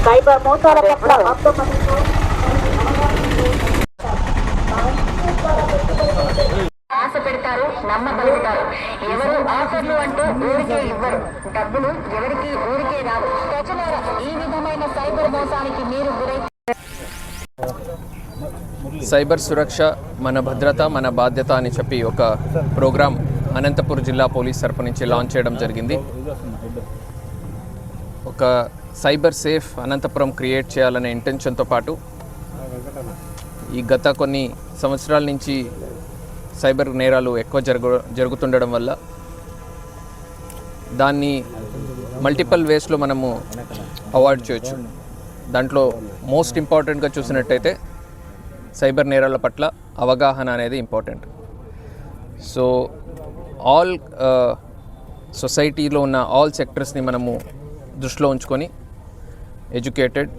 Cyber మోసాల పట్ల ఆశ పెడతారు, నమ్మగలుగుతారు. ఎవరు ఆఫర్లు అంటూ ఊరికే ఇవ్వరు. డబ్బులు ఎవరికి ఊరికే రావు. ప్రజలారా, ఈ విధమైన సైబర్ మోసానికి మీరు గురై సైబర్ సురక్ష మన భద్రత మన బాధ్యత అని చెప్పి ఒక ప్రోగ్రాం అనంతపురం జిల్లా పోలీస్ తరపు నుంచి లాంచ్ చేయడం జరిగింది. ఒక సైబర్ సేఫ్ అనంతపురం క్రియేట్ చేయాలనే ఇంటెన్షన్తో పాటు ఈ గత కొన్ని సంవత్సరాల నుంచి సైబర్ నేరాలు ఎక్కువ జరుగుతుండడం వల్ల దాన్ని మల్టిపుల్ వేస్లో మనము అవాయిడ్ చేయొచ్చు. దాంట్లో మోస్ట్ ఇంపార్టెంట్గా చూసినట్టయితే సైబర్ నేరాల పట్ల అవగాహన అనేది ఇంపార్టెంట్. సో ఆల్ సొసైటీలో ఉన్న ఆల్ సెక్టర్స్ని మనము దృష్టిలో ఉంచుకొని ఎడ్యుకేటెడ్,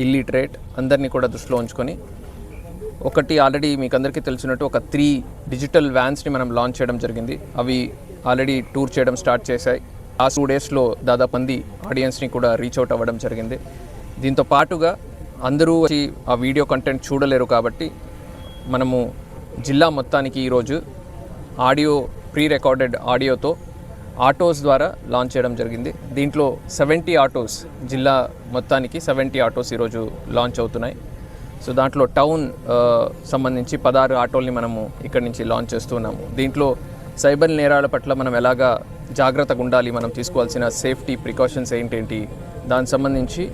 ఇల్లిటరేట్ అందరినీ కూడా దృష్టిలో ఉంచుకొని ఒకటి ఆల్రెడీ మీకు అందరికీ తెలిసినట్టు ఒక 3 డిజిటల్ వ్యాన్స్ని మనం లాంచ్ చేయడం జరిగింది. అవి ఆల్రెడీ టూర్ చేయడం స్టార్ట్ చేశాయి. ఆ 2 డేస్లో దాదాపు మంది ఆడియన్స్ని కూడా రీచ్ అవుట్ అవ్వడం జరిగింది. దీంతో పాటుగా అందరూ వచ్చి ఆ వీడియో కంటెంట్ చూడలేరు కాబట్టి మనము జిల్లా మొత్తానికి ఈరోజు ఆడియో ప్రీ రికార్డెడ్ ఆడియోతో ఆటోస్ ద్వారా లాంచ్ చేయడం జరిగింది. దీంట్లో 70 ఆటోస్ జిల్లా మొత్తానికి 70 ఆటోస్ ఈరోజు లాంచ్ అవుతున్నాయి. సో దాంట్లో టౌన్ సంబంధించి 16 ఆటోల్ని మనము ఇక్కడి నుంచి లాంచ్ చేస్తున్నాము. దీంట్లో సైబర్ నేరాల పట్ల మనం ఎలాగా జాగ్రత్తగా ఉండాలి, మనం తీసుకోవాల్సిన సేఫ్టీ ప్రికాషన్స్ ఏంటేంటి, దానికి సంబంధించి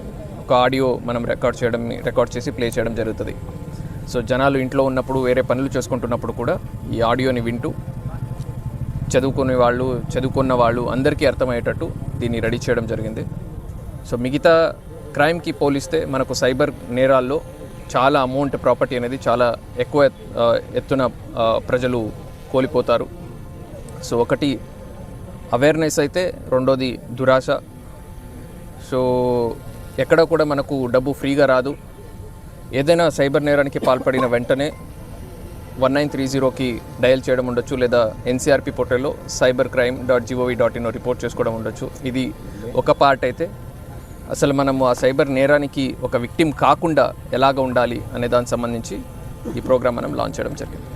ఒక ఆడియో మనం రికార్డ్ చేసి ప్లే చేయడం జరుగుతుంది. సో జనాలు ఇంట్లో ఉన్నప్పుడు వేరే పనులు చేసుకుంటున్నప్పుడు కూడా ఈ ఆడియోని వింటూ చదువుకున్న వాళ్ళు అందరికీ అర్థమయ్యేటట్టు దీన్ని రెడీ చేయడం జరిగింది. సో మిగతా క్రైమ్కి పోలిస్తే మనకు సైబర్ నేరాల్లో చాలా అమౌంట్ ప్రాపర్టీ అనేది చాలా ఎక్కువ ఎత్తున ప్రజలు కోల్పోతారు. సో ఒకటి అవేర్నెస్ అయితే, రెండోది దురాశ. సో ఎక్కడ కూడా మనకు డబ్బు ఫ్రీగా రాదు. ఏదైనా సైబర్ నేరానికి పాల్పడిన వెంటనే 1930కి డయల్ చేయడం ఉండొచ్చు, లేదా ఎన్సీఆర్పీ పోర్టల్లో cybercrime.gov.in రిపోర్ట్ చేసుకోవడం ఉండొచ్చు. ఇది ఒక పార్ట్ అయితే, అసలు మనము ఆ సైబర్ నేరానికి ఒక విక్టిమ్ కాకుండా ఎలాగ ఉండాలి అనే దానికి సంబంధించి ఈ ప్రోగ్రామ్ మనం లాంచ్ చేయడం జరిగింది.